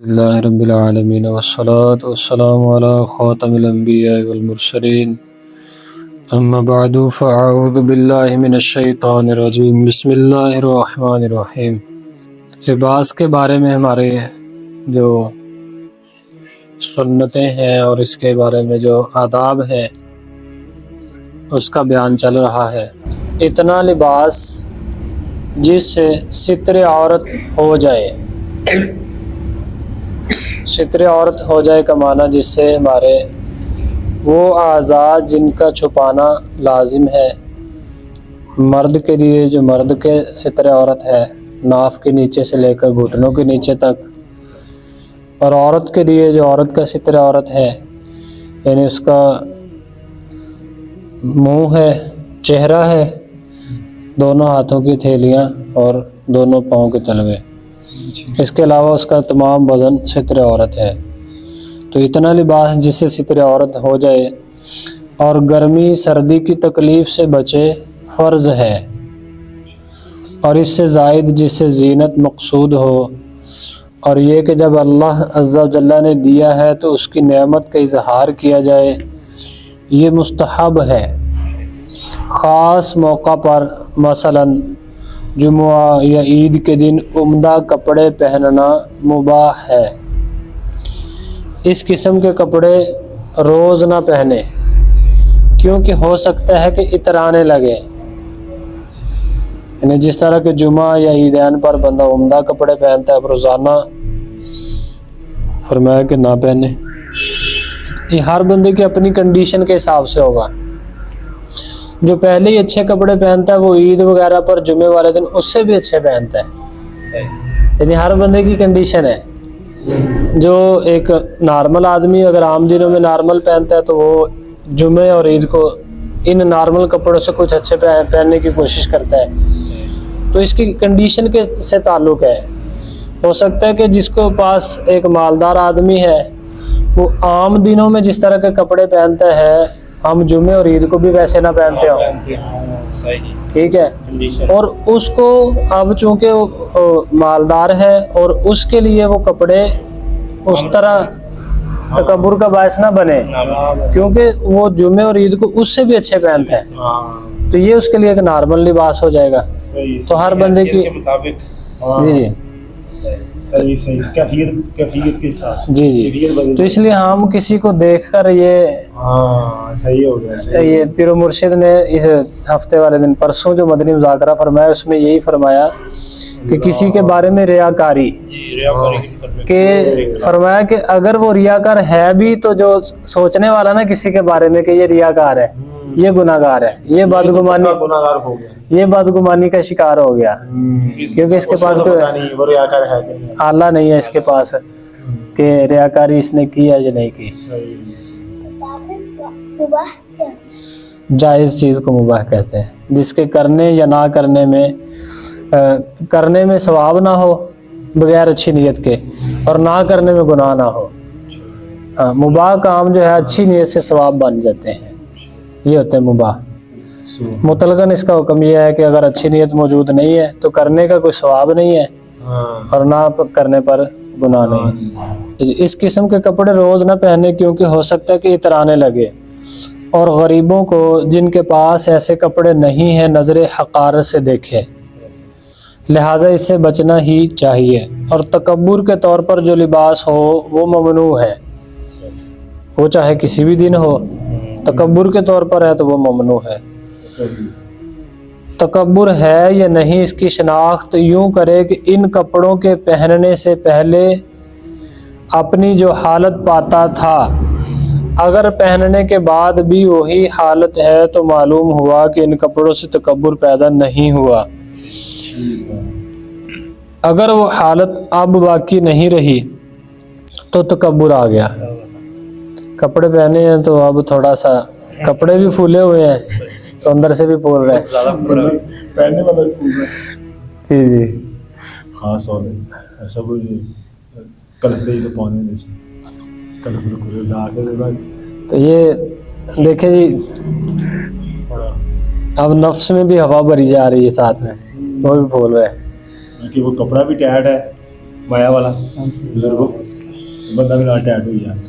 اللہ رب العالمین والصلاة والسلام علی خاتم الانبیاء والمرسلین اما بعد فاعوذ باللہ من الشیطان الرجیم بسم اللہ الرحمن الرحیم۔ لباس کے بارے میں ہمارے جو سنتیں ہیں اور اس کے بارے میں جو آداب ہیں اس کا بیان چل رہا ہے۔ اتنا لباس جس سے ستر عورت ہو جائے، ستر عورت ہو جائے کا معنی جس سے ہمارے وہ اعضاء جن کا چھپانا لازم ہے، مرد کے لیے جو مرد کے ستر عورت ہے ناف کے نیچے سے لے کر گھٹنوں کے نیچے تک، اور عورت کے لیے جو عورت کا ستر عورت ہے یعنی اس کا منہ ہے، چہرہ ہے، دونوں ہاتھوں کی تھیلیاں اور دونوں پاؤں کے تلوے، اس کے علاوہ اس کا تمام بدن ستر عورت ہے۔ تو اتنا لباس جس سے ستر عورت ہو جائے اور گرمی سردی کی تکلیف سے بچے فرض ہے، اور اس سے زائد جس سے زینت مقصود ہو، اور یہ کہ جب اللہ عز و جل نے دیا ہے تو اس کی نعمت کا اظہار کیا جائے، یہ مستحب ہے۔ خاص موقع پر مثلاً جمعہ یا عید کے دن عمدہ کپڑے پہننا مباح ہے۔ اس قسم کے کپڑے روز نہ پہنے کیونکہ ہو سکتا ہے کہ اترانے لگے، یعنی جس طرح کہ جمعہ یا عیدین پر بندہ عمدہ کپڑے پہنتا ہے، اب روزانہ فرمایا کہ نہ پہنے۔ یہ ہر بندے کی اپنی کنڈیشن کے حساب سے ہوگا۔ جو پہلے ہی اچھے کپڑے پہنتا ہے وہ عید وغیرہ پر جمعے والے دن اس سے بھی اچھے پہنتا ہے، یعنی ہر بندے کی کنڈیشن ہے۔ جو ایک نارمل آدمی اگر عام دنوں میں نارمل پہنتا ہے تو وہ جمعے اور عید کو ان نارمل کپڑوں سے کچھ اچھے پہننے کی کوشش کرتا ہے، تو اس کی کنڈیشن کے سے تعلق ہے۔ ہو سکتا ہے کہ جس کو پاس ایک مالدار آدمی ہے وہ عام دنوں میں جس طرح کے کپڑے پہنتا ہے ہم جمعے اور عید کو بھی ویسے نہ پہنتے ہوں، ٹھیک ہے، اور اس کو اب چونکہ وہ مالدار ہے اور اس کے لیے وہ کپڑے اس طرح تکبر کا باعث نہ بنے کیونکہ وہ جمعے اور عید کو اس سے بھی اچھے پہنتا ہے، تو یہ اس کے لیے ایک نارمل لباس ہو جائے گا۔ تو ہر بندے کی جی کیفیت کے ساتھ جی تو اس لیے ہم کسی کو دیکھ کر یہ صحیح ہو گیا۔ یہ پیر و مرشد نے اس ہفتے والے دن پرسوں جو مدنی مذاکرہ فرمایا اس میں یہی فرمایا کہ کسی کے بارے میں ریاکاری کہ فرمایا کہ اگر وہ ریاکار ہے بھی تو جو سوچنے والا نا کسی کے بارے میں کہ یہ ریاکار ہے، یہ گناہگار ہے، یہ بدگمانی ہو گیا، یہ بدگمانی کا شکار ہو گیا کیونکہ اس کے پاس کوئی آلہ نہیں ہے اس کے پاس کہ ریاکاری اس نے کی ہے یا نہیں کی۔ جائز چیز کو مباح کہتے ہیں جس کے کرنے یا نہ کرنے میں ثواب نہ ہو بغیر اچھی نیت کے، اور نہ کرنے میں گناہ نہ ہو۔ مباح کام جو ہے اچھی نیت سے ثواب بن جاتے ہیں، یہ ہوتے ہیں مباح۔ مطلقاً اس کا حکم یہ ہے کہ اگر اچھی نیت موجود نہیں ہے تو کرنے کا کوئی ثواب نہیں ہے اور نہ کرنے پر گناہ نہیں ہے۔ اس قسم کے کپڑے روز نہ پہنے کیونکہ ہو سکتا ہے کہ اترانے لگے، اور غریبوں کو جن کے پاس ایسے کپڑے نہیں ہیں نظر حقارت سے دیکھے، لہٰذا اس سے بچنا ہی چاہیے۔ اور تکبر کے طور پر جو لباس ہو وہ ممنوع ہے، وہ چاہے کسی بھی دن ہو، تکبر کے طور پر ہے تو وہ ممنوع ہے۔ تکبر ہے یا نہیں اس کی شناخت یوں کرے کہ ان کپڑوں کے پہننے سے پہلے اپنی جو حالت پاتا تھا اگر پہننے کے بعد بھی وہی حالت ہے تو معلوم ہوا کہ ان کپڑوں سے تکبر پیدا نہیں ہوا۔ اگر وہ حالت اب باقی نہیں رہی تو تکبر آ گیا۔ کپڑے پہنے ہیں تو اب تھوڑا سا کپڑے بھی پھولے ہوئے ہیں تو اندر سے بھی پھول رہے ہیں، پہننے والا جی جی خاص اور ایسا کوئی کلف دے تو پانے جیسے کلف لا کے تو یہ دیکھیں جی اب نفس میں بھی ہوا بھری جا رہی ہے، ساتھ میں وہ بھی پھول رہے ہیں کہ وہ کپڑا بھی ٹائٹ ہے، ਮਾਇਆ ਵਾਲਾ ਬਜ਼ੁਰਗ ਬੰਦਾ ਵੀ ਨਾਲ ਟੈਟ ਹੋਈ ਜਾਂਦਾ।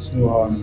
ਸੁਭਾਨ